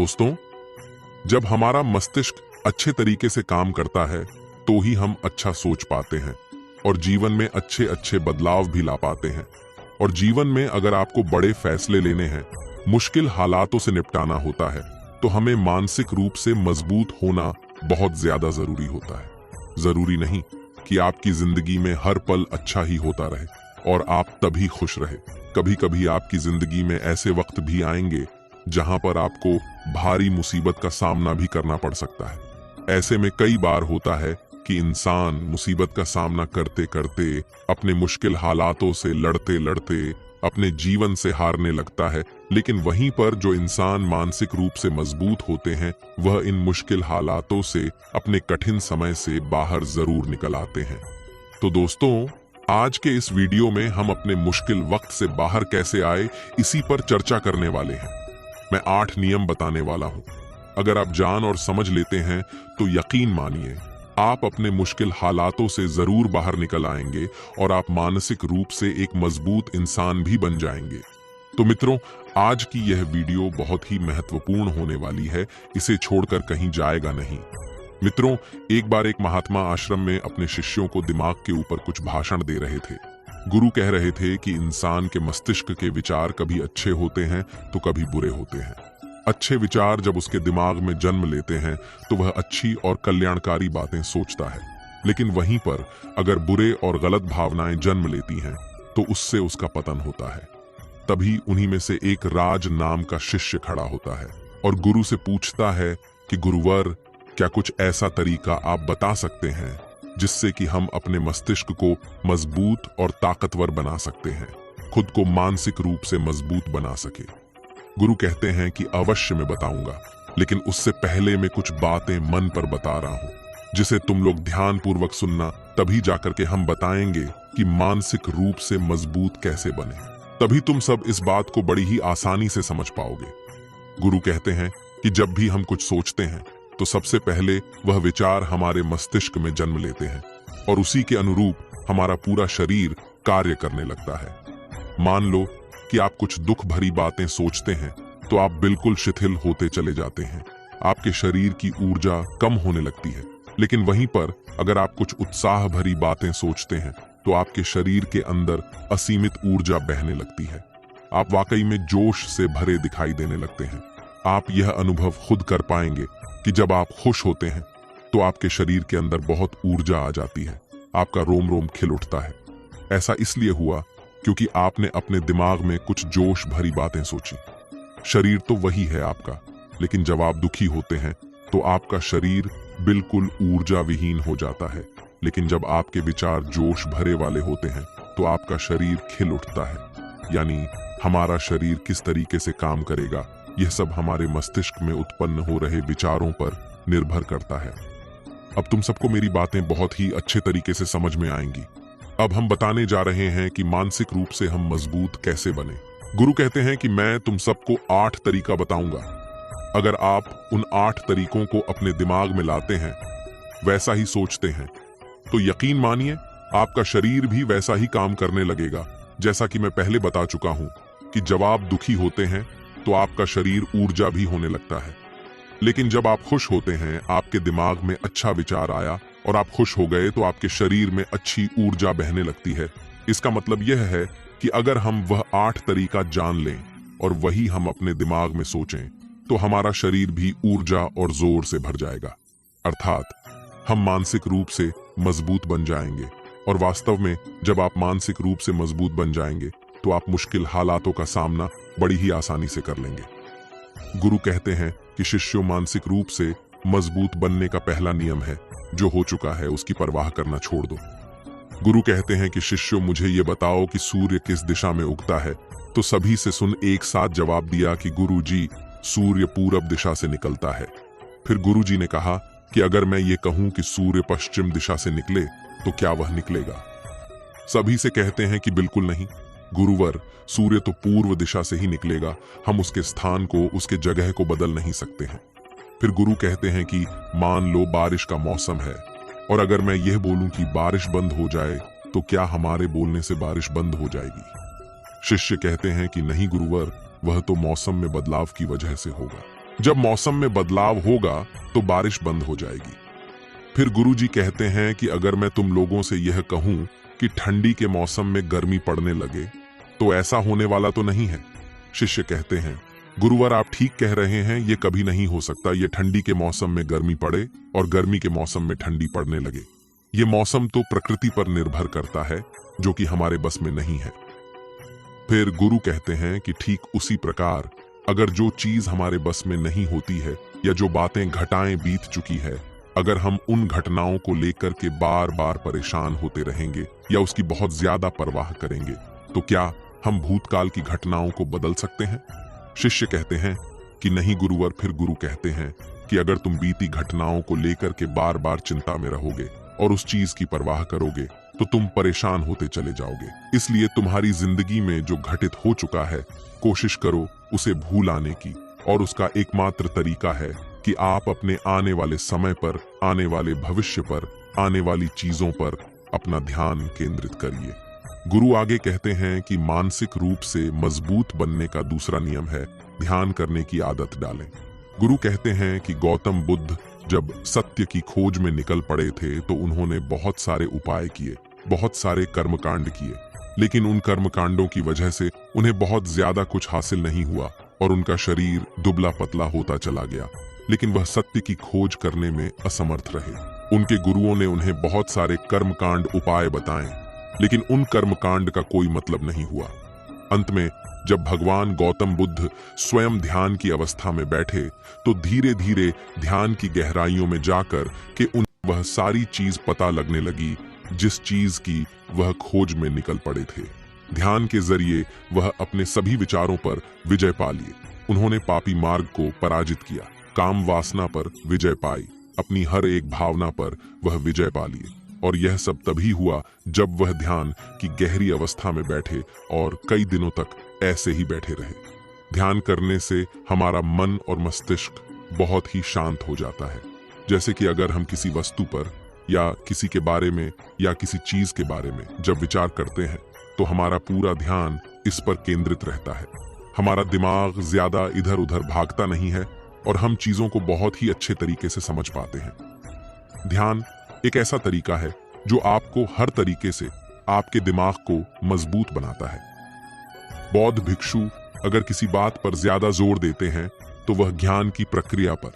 दोस्तों, जब हमारा मस्तिष्क अच्छे तरीके से काम करता है तो ही हम अच्छा सोच पाते हैं और जीवन में अच्छे अच्छे बदलाव भी ला पाते हैं। और जीवन में अगर आपको बड़े फैसले लेने हैं, मुश्किल हालातों से निपटाना होता है, तो हमें मानसिक रूप से मजबूत होना बहुत ज्यादा जरूरी होता है। जरूरी नहीं कि आपकी जिंदगी में हर पल अच्छा ही होता रहे और आप तभी खुश रहे। कभी कभी आपकी जिंदगी में ऐसे वक्त भी आएंगे जहां पर आपको भारी मुसीबत का सामना भी करना पड़ सकता है। ऐसे में कई बार होता है कि इंसान मुसीबत का सामना करते करते, अपने मुश्किल हालातों से लड़ते लड़ते अपने जीवन से हारने लगता है। लेकिन वहीं पर जो इंसान मानसिक रूप से मजबूत होते हैं, वह इन मुश्किल हालातों से, अपने कठिन समय से बाहर जरूर निकल आते हैं। तो दोस्तों, आज के इस वीडियो में हम अपने मुश्किल वक्त से बाहर कैसे आए, इसी पर चर्चा करने वाले हैं। मैं 8 नियम बताने वाला हूं। अगर आप जान और समझ लेते हैं तो यकीन मानिए, आप अपने मुश्किल हालातों से जरूर बाहर निकल आएंगे और आप मानसिक रूप से एक मजबूत इंसान भी बन जाएंगे। तो मित्रों, आज की यह वीडियो बहुत ही महत्वपूर्ण होने वाली है। इसे छोड़कर कहीं जाएगा नहीं। मित्रों, एक बार एक महात्मा आश्रम में अपने शिष्यों को दिमाग के ऊपर कुछ भाषण दे रहे थे। गुरु कह रहे थे कि इंसान के मस्तिष्क के विचार कभी अच्छे होते हैं तो कभी बुरे होते हैं। अच्छे विचार जब उसके दिमाग में जन्म लेते हैं तो वह अच्छी और कल्याणकारी बातें सोचता है। लेकिन वहीं पर अगर बुरे और गलत भावनाएं जन्म लेती हैं तो उससे उसका पतन होता है। तभी उन्हीं में से एक राज नाम का शिष्य खड़ा होता है और गुरु से पूछता है कि गुरुवर, क्या कुछ ऐसा तरीका आप बता सकते हैं जिससे कि हम अपने मस्तिष्क को मजबूत और ताकतवर बना सकते हैं, खुद को मानसिक रूप से मजबूत बना सके। गुरु कहते हैं कि अवश्य मैं बताऊंगा, लेकिन उससे पहले मैं कुछ बातें मन पर बता रहा हूं जिसे तुम लोग ध्यान पूर्वक सुनना। तभी जाकर के हम बताएंगे कि मानसिक रूप से मजबूत कैसे बने। तभी तुम सब इस बात को बड़ी ही आसानी से समझ पाओगे। गुरु कहते हैं कि जब भी हम कुछ सोचते हैं तो सबसे पहले वह विचार हमारे मस्तिष्क में जन्म लेते हैं और उसी के अनुरूप हमारा पूरा शरीर कार्य करने लगता है। मान लो कि आप कुछ दुख भरी बातें सोचते हैं तो आप बिल्कुल शिथिल होते चले जाते हैं। आपके शरीर की ऊर्जा कम होने लगती है। लेकिन वहीं पर अगर आप कुछ उत्साह भरी बातें सोचते हैं तो आपके शरीर के अंदर असीमित ऊर्जा बहने लगती है। आप वाकई में जोश से भरे दिखाई देने लगते हैं। आप यह अनुभव खुद कर पाएंगे कि जब आप खुश होते हैं तो आपके शरीर के अंदर बहुत ऊर्जा आ जाती है। आपका रोम रोम खिल उठता है। ऐसा इसलिए हुआ क्योंकि आपने अपने दिमाग में कुछ जोश भरी बातें सोची। शरीर तो वही है आपका, लेकिन जब आप दुखी होते हैं तो आपका शरीर बिल्कुल ऊर्जा विहीन हो जाता है। लेकिन जब आपके विचार जोश भरे वाले होते हैं तो आपका शरीर खिल उठता है। यानी हमारा शरीर किस तरीके से काम करेगा, यह सब हमारे मस्तिष्क में उत्पन्न हो रहे विचारों पर निर्भर करता है। अब तुम सबको मेरी बातें बहुत ही अच्छे तरीके से समझ में आएंगी। अब हम बताने जा रहे हैं कि मानसिक रूप से हम मजबूत कैसे बने। गुरु कहते हैं कि मैं तुम सबको 8 तरीका बताऊंगा। अगर आप उन 8 तरीकों को अपने दिमाग में लाते हैं, वैसा ही सोचते हैं, तो यकीन मानिए आपका शरीर भी वैसा ही काम करने लगेगा। जैसा कि मैं पहले बता चुका हूं कि जब आप दुखी होते हैं तो आपका शरीर ऊर्जा भी होने लगता है। लेकिन जब आप खुश होते हैं, आपके दिमाग में अच्छा विचार आया और आप खुश हो गए तो आपके शरीर में अच्छी ऊर्जा बहने लगती है। इसका मतलब यह है कि अगर हम वह 8 तरीका जान लें और वही हम अपने दिमाग में सोचें तो हमारा शरीर भी ऊर्जा और जोर से भर जाएगा। अर्थात हम मानसिक रूप से मजबूत बन जाएंगे। और वास्तव में जब आप मानसिक रूप से मजबूत बन जाएंगे तो आप मुश्किल हालातों का सामना बड़ी ही आसानी से कर लेंगे। गुरु कहते हैं कि शिष्यों, मानसिक रूप से मजबूत बनने का पहला नियम है, जो हो चुका है उसकी परवाह करना छोड़ दो। गुरु कहते हैं कि शिष्यों, मुझे ये बताओ कि सूर्य किस दिशा में उगता है। तो सभी से सुन एक साथ जवाब दिया कि गुरु जी, सूर्य पूरब दिशा से निकलता है। फिर गुरु जी ने कहा कि अगर मैं ये कहूं कि सूर्य पश्चिम दिशा से निकले तो क्या वह निकलेगा? सभी से कहते हैं कि बिल्कुल नहीं गुरुवर, सूर्य तो पूर्व दिशा से ही निकलेगा। हम उसके स्थान को, उसके जगह को बदल नहीं सकते हैं। फिर गुरु कहते हैं कि मान लो बारिश का मौसम है और अगर मैं यह बोलूं कि बारिश बंद हो जाए तो क्या हमारे बोलने से बारिश बंद हो जाएगी? शिष्य कहते हैं कि नहीं गुरुवर, वह तो मौसम में बदलाव की वजह से होगा। जब मौसम में बदलाव होगा तो बारिश बंद हो जाएगी। फिर गुरुजी कहते हैं कि अगर मैं तुम लोगों से यह कहूं कि ठंडी के मौसम में गर्मी पड़ने लगे तो ऐसा होने वाला तो नहीं है। शिष्य कहते हैं, गुरुवर आप ठीक कह रहे हैं, ये कभी नहीं हो सकता। ये ठंडी के मौसम में गर्मी पड़े और गर्मी के मौसम में ठंडी पड़ने लगे। ये मौसम तो प्रकृति पर निर्भर करता है, जो कि हमारे बस में नहीं है। फिर गुरु कहते हैं कि ठीक उसी प्रकार अगर जो चीज हमारे बस में नहीं होती है या जो बातें घटाएं बीत चुकी है, अगर हम उन घटनाओं को लेकर के बार बार परेशान होते रहेंगे या उसकी बहुत ज्यादा परवाह करेंगे, तो क्या हम भूतकाल की घटनाओं को बदल सकते हैं? शिष्य कहते हैं कि नहीं गुरुवर। फिर गुरु कहते हैं कि अगर तुम बीती घटनाओं को लेकर के बार बार चिंता में रहोगे और उस चीज की परवाह करोगे तो तुम परेशान होते चले जाओगे। इसलिए तुम्हारी जिंदगी में जो घटित हो चुका है, कोशिश करो उसे भूल आने की, और उसका एकमात्र तरीका है कि आप अपने आने वाले समय पर, आने वाले भविष्य पर, आने वाली चीजों पर अपना ध्यान केंद्रित करिए। गुरु आगे कहते हैं कि मानसिक रूप से मजबूत बनने का दूसरा नियम है ध्यान करने की आदत डालें। गुरु कहते हैं कि गौतम बुद्ध जब सत्य की खोज में निकल पड़े थे तो उन्होंने बहुत सारे उपाय किए, बहुत सारे कर्मकांड किए, लेकिन उन कर्मकांडों की वजह से उन्हें बहुत ज्यादा कुछ हासिल नहीं हुआ और उनका शरीर दुबला पतला होता चला गया। लेकिन वह सत्य की खोज करने में असमर्थ रहे। उनके गुरुओं ने उन्हें बहुत सारे कर्मकांड उपाय बताए, लेकिन उन कर्मकांड का कोई मतलब नहीं हुआ। अंत में जब भगवान गौतम बुद्ध स्वयं ध्यान की अवस्था में बैठे तो धीरे धीरे ध्यान की गहराइयों में जाकर के उन्हें वह सारी चीज पता लगने लगी जिस चीज की वह खोज में निकल पड़े थे। ध्यान के जरिए वह अपने सभी विचारों पर विजय पा लिए। उन्होंने पापी मार्ग को पराजित किया, काम वासना पर विजय पाई, अपनी हर एक भावना पर वह विजय पा लिए। और यह सब तभी हुआ जब वह ध्यान की गहरी अवस्था में बैठे और कई दिनों तक ऐसे ही बैठे रहे। ध्यान करने से हमारा मन और मस्तिष्क बहुत ही शांत हो जाता है। जैसे कि अगर हम किसी वस्तु पर या किसी के बारे में या किसी चीज के बारे में जब विचार करते हैं तो हमारा पूरा ध्यान इस पर केंद्रित रहता है। हमारा दिमाग ज्यादा इधर उधर भागता नहीं है और हम चीजों को बहुत ही अच्छे तरीके से समझ पाते हैं। ध्यान एक ऐसा तरीका है जो आपको हर तरीके से आपके दिमाग को मजबूत बनाता है। बौद्ध भिक्षु अगर किसी बात पर ज्यादा जोर देते हैं तो वह ज्ञान की प्रक्रिया पर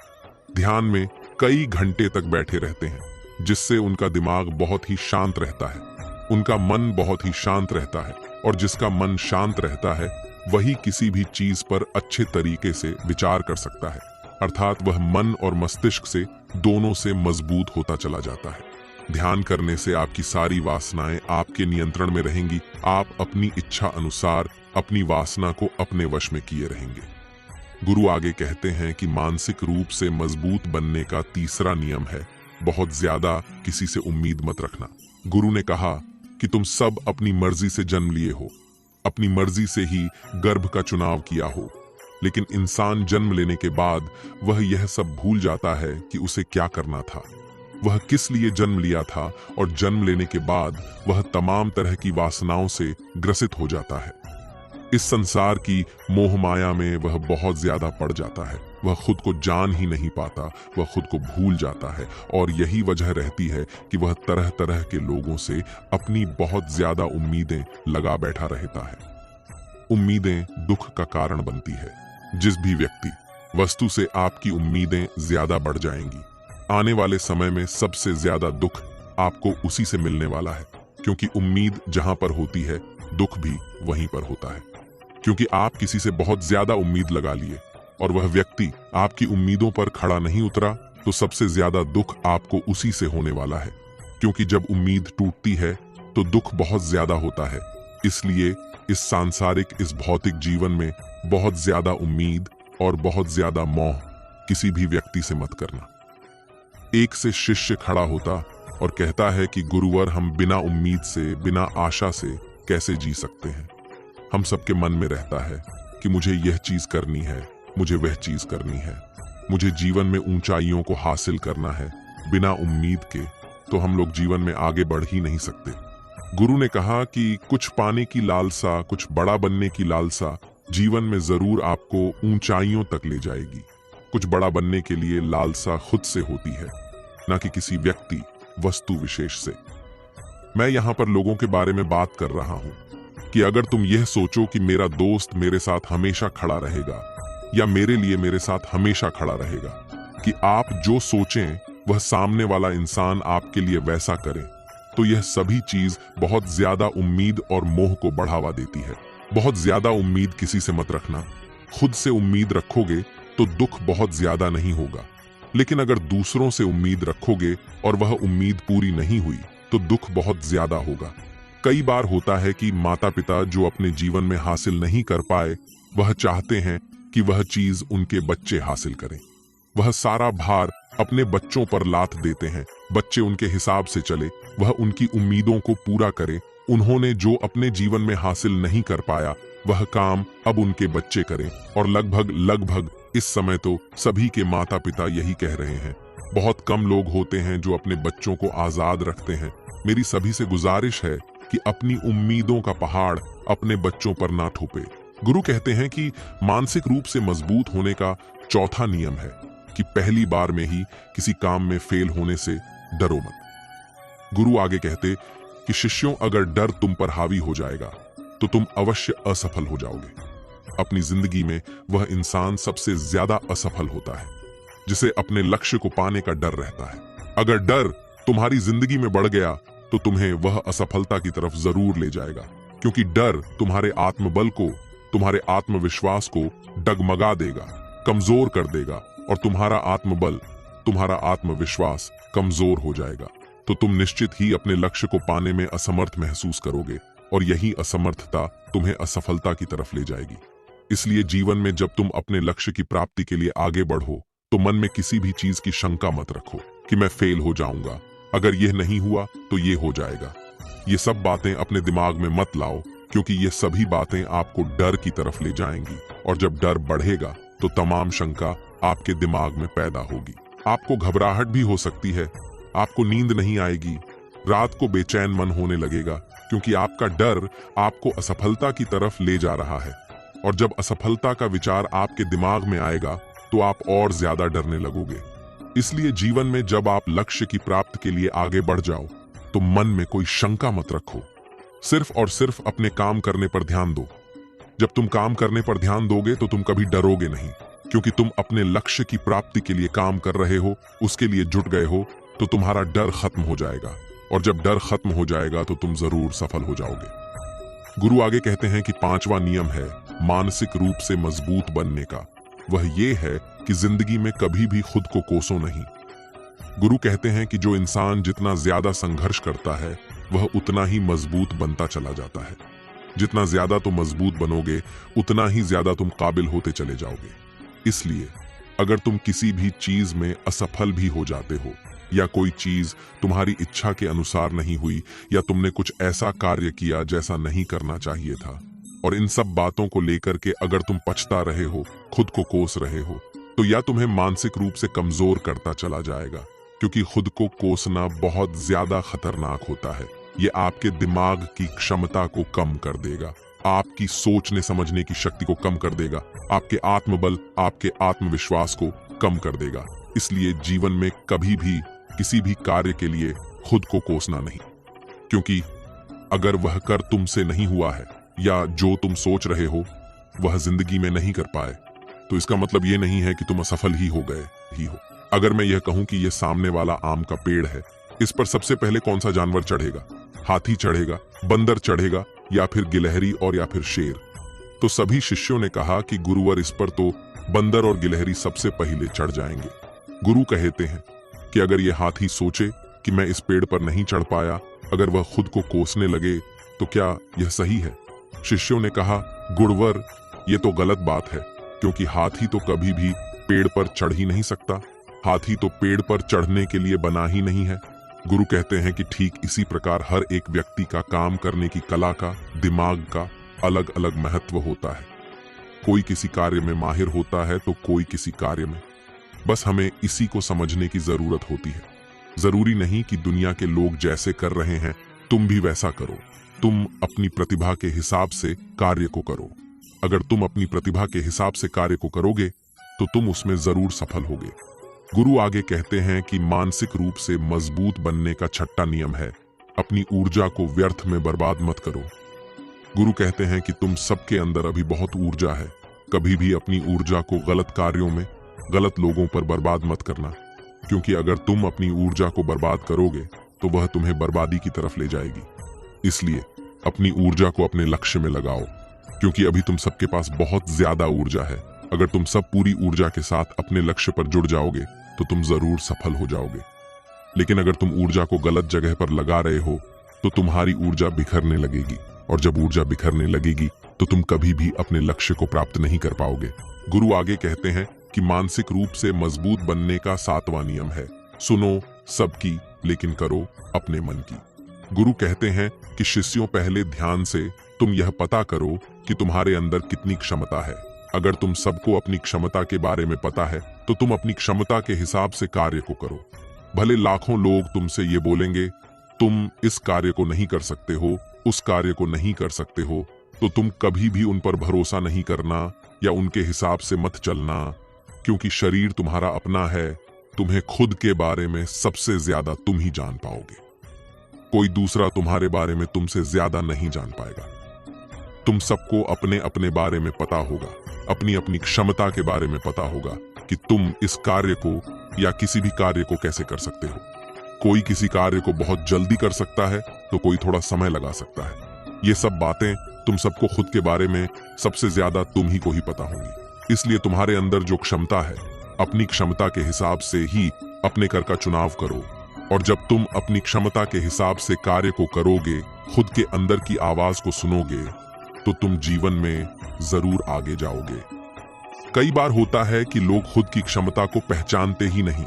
ध्यान में कई घंटे तक बैठे रहते हैं, जिससे उनका दिमाग बहुत ही शांत रहता है, उनका मन बहुत ही शांत रहता है, और जिसका मन शांत रहता है वही किसी भी चीज पर अच्छे तरीके से विचार कर सकता है। अर्थात वह मन और मस्तिष्क से दोनों से मजबूत होता चला जाता है। ध्यान करने से आपकी सारी वासनाएं आपके नियंत्रण में रहेंगी। आप अपनी इच्छा अनुसार अपनी वासना को अपने वश में किए रहेंगे। गुरु आगे कहते हैं कि मानसिक रूप से मजबूत बनने का तीसरा नियम है बहुत ज्यादा किसी से उम्मीद मत रखना। गुरु ने कहा कि तुम सब अपनी मर्जी से जन्म लिए हो, अपनी मर्जी से ही गर्भ का चुनाव किया हो, लेकिन इंसान जन्म लेने के बाद वह यह सब भूल जाता है कि उसे क्या करना था, वह किस लिए जन्म लिया था, और जन्म लेने के बाद वह तमाम तरह की वासनाओं से ग्रसित हो जाता है। इस संसार की मोह माया में वह बहुत ज्यादा पड़ जाता है। वह खुद को जान ही नहीं पाता, वह खुद को भूल जाता है, और यही वजह रहती है कि वह तरह तरह के लोगों से अपनी बहुत ज्यादा उम्मीदें लगा बैठा रहता है। उम्मीदें दुख का कारण बनती है। जिस भी व्यक्ति वस्तु से आपकी उम्मीदें ज्यादा बढ़ जाएंगी, आने वाले समय में सबसे ज्यादा दुख आपको उसी से मिलने वाला है, क्योंकि उम्मीद जहां पर होती है दुख भी वहीं पर होता है। क्योंकि आप किसी से बहुत ज्यादा उम्मीद लगा लिए और वह व्यक्ति आपकी उम्मीदों पर खड़ा नहीं उतरा, तो सबसे ज्यादा दुख आपको उसी से होने वाला है। क्योंकि जब उम्मीद टूटती है तो दुख बहुत ज्यादा होता है। इसलिए इस सांसारिक, इस भौतिक जीवन में बहुत ज्यादा उम्मीद और बहुत ज्यादा मोह किसी भी व्यक्ति से मत करना। एक से शिष्य खड़ा होता और कहता है कि गुरुवर, हम बिना उम्मीद से, बिना आशा से कैसे जी सकते हैं। हम सबके मन में रहता है कि मुझे यह चीज करनी है, मुझे वह चीज करनी है, मुझे जीवन में ऊंचाइयों को हासिल करना है। बिना उम्मीद के तो हम लोग जीवन में आगे बढ़ ही नहीं सकते। गुरु ने कहा कि कुछ पाने की लालसा, कुछ बड़ा बनने की लालसा जीवन में जरूर आपको ऊंचाइयों तक ले जाएगी, कुछ बड़ा बनने के लिए लालसा खुद से होती है, ना कि किसी व्यक्ति वस्तु विशेष से। मैं यहाँ पर लोगों के बारे में बात कर रहा हूँ कि अगर तुम यह सोचो कि मेरा दोस्त मेरे साथ हमेशा खड़ा रहेगा या मेरे लिए मेरे साथ हमेशा खड़ा रहेगा, कि आप जो सोचें वह सामने वाला इंसान आपके लिए वैसा करे, तो यह सभी चीज बहुत ज्यादा उम्मीद और मोह को बढ़ावा देती है। बहुत ज्यादा उम्मीद किसी से मत रखना। खुद से उम्मीद रखोगे तो दुख बहुत ज्यादा नहीं होगा, लेकिन अगर दूसरों से उम्मीद रखोगे और वह उम्मीद पूरी नहीं हुई तो दुख बहुत ज्यादा होगा। कई बार होता है कि माता पिता जो अपने जीवन में हासिल नहीं कर पाए, वह चाहते हैं कि वह चीज उनके बच्चे हासिल करें। वह सारा भार अपने बच्चों पर लाद देते हैं। बच्चे उनके हिसाब से चले, वह उनकी उम्मीदों को पूरा करे। उन्होंने जो अपने जीवन में हासिल नहीं कर पाया, वह काम अब उनके बच्चे करें। और लगभग इस समय तो सभी के माता पिता यही कह रहे हैं। बहुत कम लोग होते हैं जो अपने बच्चों को आजाद रखते हैं। मेरी सभी से गुजारिश है कि अपनी उम्मीदों का पहाड़ अपने बच्चों पर ना थोपे। गुरु कहते हैं कि मानसिक रूप से मजबूत होने का चौथा नियम है कि पहली बार में ही किसी काम में फेल होने से डरो मत। गुरु आगे कहते कि शिष्यों, अगर डर तुम पर हावी हो जाएगा तो तुम अवश्य असफल हो जाओगे। अपनी जिंदगी में वह इंसान सबसे ज्यादा असफल होता है जिसे अपने लक्ष्य को पाने का डर रहता है। अगर डर तुम्हारी जिंदगी में बढ़ गया तो तुम्हें वह असफलता की तरफ जरूर ले जाएगा, क्योंकि डर तुम्हारे आत्मबल को, तुम्हारे आत्मविश्वास को डगमगा देगा, कमजोर कर देगा, और तुम्हारा आत्मबल, तुम्हारा आत्मविश्वास कमजोर हो जाएगा तो तुम निश्चित ही अपने लक्ष्य को पाने में असमर्थ महसूस करोगे, और यही असमर्थता तुम्हें असफलता की तरफ ले जाएगी। इसलिए जीवन में जब तुम अपने लक्ष्य की प्राप्ति के लिए आगे बढ़ो तो मन में किसी भी चीज की शंका मत रखो कि मैं फेल हो जाऊंगा, अगर यह नहीं हुआ तो ये हो जाएगा। ये सब बातें अपने दिमाग में मत लाओ, क्योंकि ये सभी बातें आपको डर की तरफ ले जाएंगी, और जब डर बढ़ेगा तो तमाम शंका आपके दिमाग में पैदा होगी। आपको घबराहट भी हो सकती है, आपको नींद नहीं आएगी, रात को बेचैन मन होने लगेगा, क्योंकि आपका डर आपको असफलता की तरफ ले जा रहा है। और जब असफलता का विचार आपके दिमाग में आएगा तो आप और ज्यादा डरने लगोगे। इसलिए जीवन में जब आप लक्ष्य की प्राप्ति के लिए आगे बढ़ जाओ तो मन में कोई शंका मत रखो, सिर्फ और सिर्फ अपने काम करने पर ध्यान दो। जब तुम काम करने पर ध्यान दोगे तो तुम कभी डरोगे नहीं, क्योंकि तुम अपने लक्ष्य की प्राप्ति के लिए काम कर रहे हो, उसके लिए जुट गए हो, तो तुम्हारा डर खत्म हो जाएगा। और जब डर खत्म हो जाएगा तो तुम जरूर सफल हो जाओगे। गुरु आगे कहते हैं कि पांचवा नियम है मानसिक रूप से मजबूत बनने का। वह ये है कि जिंदगी में कभी भी खुद को कोसो नहीं। गुरु कहते हैं कि जो इंसान जितना ज्यादा संघर्ष करता है वह उतना ही मजबूत बनता चला जाता है। जितना ज्यादा तुम मजबूत बनोगे उतना ही ज्यादा तुम काबिल होते चले जाओगे। इसलिए अगर तुम किसी भी चीज में असफल भी हो जाते हो, या कोई चीज तुम्हारी इच्छा के अनुसार नहीं हुई, या तुमने कुछ ऐसा कार्य किया जैसा नहीं करना चाहिए था, और इन सब बातों को लेकर के अगर तुम पछता रहे हो, खुद को कोस रहे हो, तो या तुम्हें मानसिक रूप से कमजोर करता चला जाएगा, क्योंकि खुद को कोसना बहुत ज्यादा खतरनाक होता है। ये आपके दिमाग की क्षमता को कम कर देगा, आपकी सोचने समझने की शक्ति को कम कर देगा, आपके आत्मबल, आपके आत्मविश्वास को कम कर देगा। इसलिए जीवन में कभी भी किसी भी कार्य के लिए खुद को कोसना नहीं, क्योंकि अगर वह कर तुमसे नहीं हुआ है, या जो तुम सोच रहे हो वह जिंदगी में नहीं कर पाए, तो इसका मतलब ये नहीं है कि तुम असफल ही हो गए ही हो। अगर मैं यह कहूं कि यह सामने वाला आम का पेड़ है, इस पर सबसे पहले कौन सा जानवर चढ़ेगा? हाथी चढ़ेगा, बंदर चढ़ेगा, या फिर गिलहरी और या फिर शेर? तो सभी शिष्यों ने कहा कि गुरुवर, इस पर तो बंदर और गिलहरी सबसे पहले चढ़ जाएंगे। गुरु कहते हैं कि अगर यह हाथी सोचे कि मैं इस पेड़ पर नहीं चढ़ पाया, अगर वह खुद को कोसने लगे, तो क्या यह सही है? शिष्यों ने कहा, गुरुवर, ये तो गलत बात है, क्योंकि हाथी तो कभी भी पेड़ पर चढ़ ही नहीं सकता। हाथी तो पेड़ पर चढ़ने के लिए बना ही नहीं है। गुरु कहते हैं कि ठीक इसी प्रकार हर एक व्यक्ति का काम करने की कला का, दिमाग का अलग अलग महत्व होता है। कोई किसी कार्य में माहिर होता है तो कोई किसी कार्य में। बस हमें इसी को समझने की जरूरत होती है। जरूरी नहीं कि दुनिया के लोग जैसे कर रहे हैं तुम भी वैसा करो। तुम अपनी प्रतिभा के हिसाब से कार्य को करो। अगर तुम अपनी प्रतिभा के हिसाब से कार्य को करोगे तो तुम उसमें जरूर सफल होगे। गुरु आगे कहते हैं कि मानसिक रूप से मजबूत बनने का छठा नियम है, अपनी ऊर्जा को व्यर्थ में बर्बाद मत करो। गुरु कहते हैं कि तुम सबके अंदर अभी बहुत ऊर्जा है, कभी भी अपनी ऊर्जा को गलत कार्यों में, गलत लोगों पर बर्बाद मत करना, क्योंकि अगर तुम अपनी ऊर्जा को बर्बाद करोगे तो वह तुम्हें बर्बादी की तरफ ले जाएगी। इसलिए अपनी ऊर्जा को अपने लक्ष्य में लगाओ, क्योंकि अभी तुम सबके पास बहुत ज्यादा ऊर्जा है। अगर तुम सब पूरी ऊर्जा के साथ अपने लक्ष्य पर जुड़ जाओगे तो तुम जरूर सफल हो जाओगे। लेकिन अगर तुम ऊर्जा को गलत जगह पर लगा रहे हो तो तुम्हारी ऊर्जा बिखरने लगेगी, और जब ऊर्जा बिखरने लगेगी तो तुम कभी भी अपने लक्ष्य को प्राप्त नहीं कर पाओगे। गुरु आगे कहते हैं कि मानसिक रूप से मजबूत बनने का 7वां नियम है, सुनो सबकी लेकिन करो अपने मन की। गुरु कहते हैं कि शिष्यों, पहले ध्यान से तुम यह पता करो कि तुम्हारे अंदर कितनी क्षमता है। अगर तुम सबको अपनी क्षमता के बारे में पता है तो तुम अपनी क्षमता के हिसाब से कार्य को करो। भले लाखों लोग तुमसे ये बोलेंगे तुम इस कार्य को नहीं कर सकते हो, उस कार्य को नहीं कर सकते हो, तो तुम कभी भी उन पर भरोसा नहीं करना या उनके हिसाब से मत चलना, क्योंकि शरीर तुम्हारा अपना है। तुम्हें खुद के बारे में सबसे ज्यादा तुम ही जान पाओगे। कोई दूसरा तुम्हारे बारे में तुमसे ज्यादा नहीं जान पाएगा। तुम सबको अपने अपने बारे में पता होगा, अपनी अपनी क्षमता के बारे में पता होगा कि तुम इस कार्य को या किसी भी कार्य को कैसे कर सकते हो। कोई किसी कार्य को बहुत जल्दी कर सकता है तो कोई थोड़ा समय लगा सकता है। ये सब बातें तुम सबको खुद के बारे में सबसे ज्यादा तुम ही को ही पता होंगी। इसलिए तुम्हारे अंदर जो क्षमता है, अपनी क्षमता के हिसाब से ही अपने कर का चुनाव करो। और जब तुम अपनी क्षमता के हिसाब से कार्य को करोगे, खुद के अंदर की आवाज को सुनोगे, तो तुम जीवन में जरूर आगे जाओगे। कई बार होता है कि लोग खुद की क्षमता को पहचानते ही नहीं,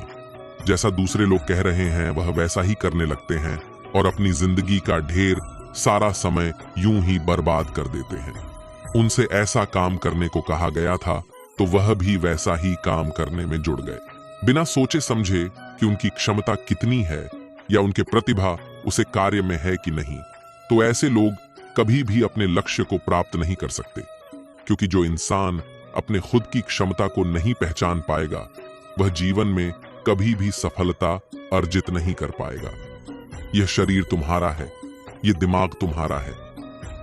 जैसा दूसरे लोग कह रहे हैं वह वैसा ही करने लगते हैं और अपनी जिंदगी का ढेर सारा समय यूं ही बर्बाद कर देते हैं। उनसे ऐसा काम करने को कहा गया था तो वह भी वैसा ही काम करने में जुड़ गए, बिना सोचे समझे कि उनकी क्षमता कितनी है या उनके प्रतिभा उसे कार्य में है कि नहीं। तो ऐसे लोग कभी भी अपने लक्ष्य को प्राप्त नहीं कर सकते, क्योंकि जो इंसान अपने खुद की क्षमता को नहीं पहचान पाएगा वह जीवन में कभी भी सफलता अर्जित नहीं कर पाएगा। यह शरीर तुम्हारा है, यह दिमाग तुम्हारा है,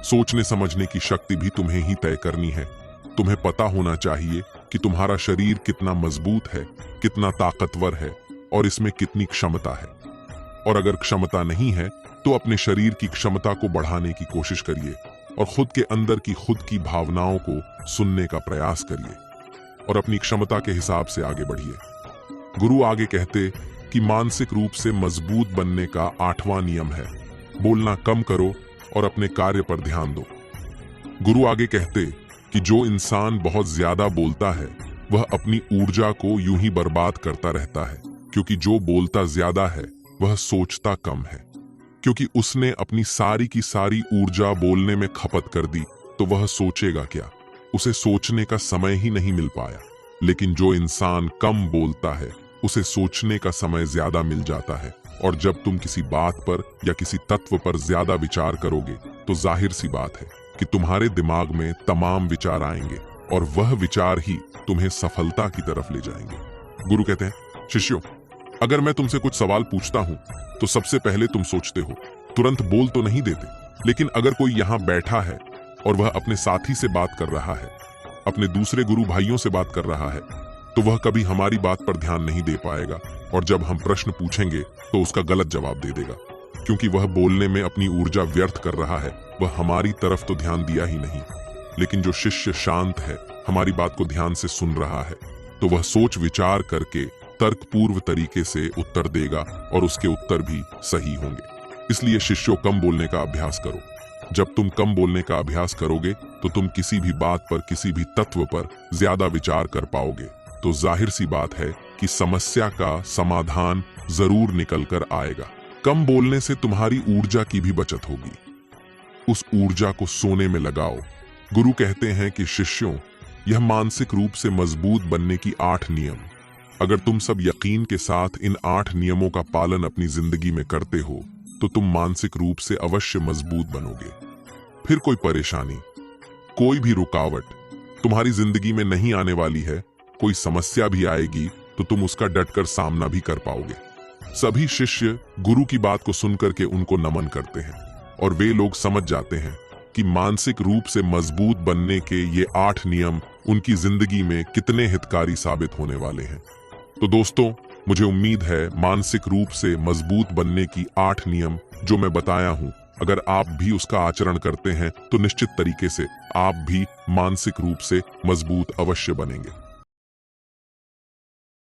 सोचने समझने की शक्ति भी तुम्हें ही तय करनी है। तुम्हें पता होना चाहिए कि तुम्हारा शरीर कितना मजबूत है, कितना ताकतवर है और इसमें कितनी क्षमता है। और अगर क्षमता नहीं है तो अपने शरीर की क्षमता को बढ़ाने की कोशिश करिए और खुद के अंदर की खुद की भावनाओं को सुनने का प्रयास करिए और अपनी क्षमता के हिसाब से आगे बढ़िए। गुरु आगे कहते कि मानसिक रूप से मजबूत बनने का 8वां नियम है, बोलना कम करो और अपने कार्य पर ध्यान दो। गुरु आगे कहते कि जो इंसान बहुत ज्यादा बोलता है वह अपनी ऊर्जा को यूं ही बर्बाद करता रहता है, क्योंकि जो बोलता ज्यादा है वह सोचता कम है। क्योंकि उसने अपनी सारी की सारी ऊर्जा बोलने में खपत कर दी तो वह सोचेगा क्या, उसे सोचने का समय ही नहीं मिल पाया। लेकिन जो इंसान कम बोलता है उसे सोचने का समय ज्यादा मिल जाता है। और जब तुम किसी बात पर या किसी तत्व पर ज्यादा विचार करोगे तो जाहिर सी बात है कि तुम्हारे दिमाग में तमाम विचार आएंगे और वह विचार ही तुम्हें सफलता की तरफ ले जाएंगे। गुरु कहते हैं, शिष्यों, अगर मैं तुमसे कुछ सवाल पूछता हूं तो सबसे पहले तुम सोचते हो, तुरंत बोल तो नहीं देते। लेकिन अगर कोई यहां बैठा है और वह अपने साथी से बात कर रहा है, अपने दूसरे गुरु भाइयों से बात कर रहा है, तो वह कभी हमारी बात पर ध्यान नहीं दे पाएगा और जब हम प्रश्न पूछेंगे तो उसका गलत जवाब दे देगा, क्योंकि वह बोलने में अपनी ऊर्जा व्यर्थ कर रहा है। वह हमारी तरफ तो ध्यान दिया ही नहीं। लेकिन जो शिष्य शांत है, हमारी बात को ध्यान से सुन रहा है, तो वह सोच विचार करके तर्कपूर्व तरीके से उत्तर देगा और उसके उत्तर भी सही होंगे। इसलिए शिष्यों, कम बोलने का अभ्यास करो। जब तुम कम बोलने का अभ्यास करोगे तो तुम किसी भी बात पर, किसी भी तत्व पर ज्यादा विचार कर पाओगे। तो जाहिर सी बात है कि समस्या का समाधान जरूर निकल कर आएगा। कम बोलने से तुम्हारी ऊर्जा की भी बचत होगी। उस ऊर्जा को सोने में लगाओ। गुरु कहते हैं कि शिष्यों, यह मानसिक रूप से मजबूत बनने की 8 नियम, अगर तुम सब यकीन के साथ इन 8 नियमों का पालन अपनी जिंदगी में करते हो तो तुम मानसिक रूप से अवश्य मजबूत बनोगे। फिर कोई परेशानी, कोई भी रुकावट तुम्हारी जिंदगी में नहीं आने वाली है कोई समस्या भी आएगी तो तुम उसका डटकर सामना भी कर पाओगे। सभी शिष्य गुरु की बात को सुनकर के उनको नमन करते हैं और वे लोग समझ जाते हैं कि मानसिक रूप से मजबूत बनने के ये 8 नियम उनकी जिंदगी में कितने हितकारी साबित होने वाले हैं। तो दोस्तों, मुझे उम्मीद है मानसिक रूप से मजबूत बनने की 8 नियम जो मैं बताया हूं, अगर आप भी उसका आचरण करते हैं तो निश्चित तरीके से आप भी मानसिक रूप से मजबूत अवश्य बनेंगे।